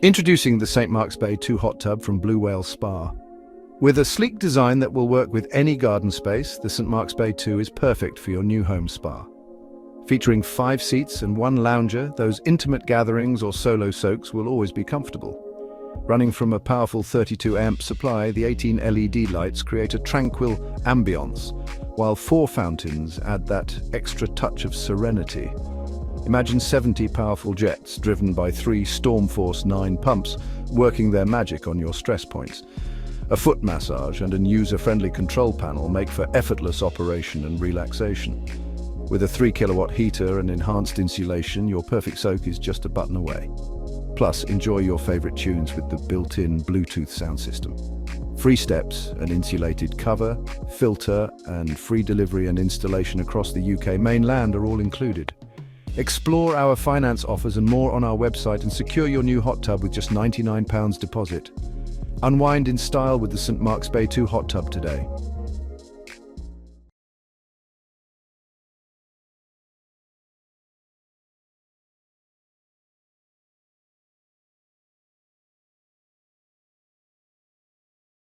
Introducing the St. Mark's Bay 2 Hot Tub from Blue Whale Spa. With a sleek design that will work with any garden space, the St. Mark's Bay 2 is perfect for your new home spa. Featuring 5 seats and 1 lounger, those intimate gatherings or solo soaks will always be comfortable. Running from a powerful 32 amp supply, the 18 LED lights create a tranquil ambience, while 4 fountains add that extra touch of serenity. Imagine 70 powerful jets driven by 3 Stormforce 9 pumps working their magic on your stress points. A foot massage and a user-friendly control panel make for effortless operation and relaxation. With a 3 kilowatt heater and enhanced insulation, your perfect soak is just a button away. Plus, enjoy your favorite tunes with the built-in Bluetooth sound system. Free steps, an insulated cover, filter, and free delivery and installation across the UK mainland are all included. Explore our finance offers and more on our website and secure your new hot tub with just £99 deposit. Unwind in style with the St. Mark's Bay 2 Hot Tub today.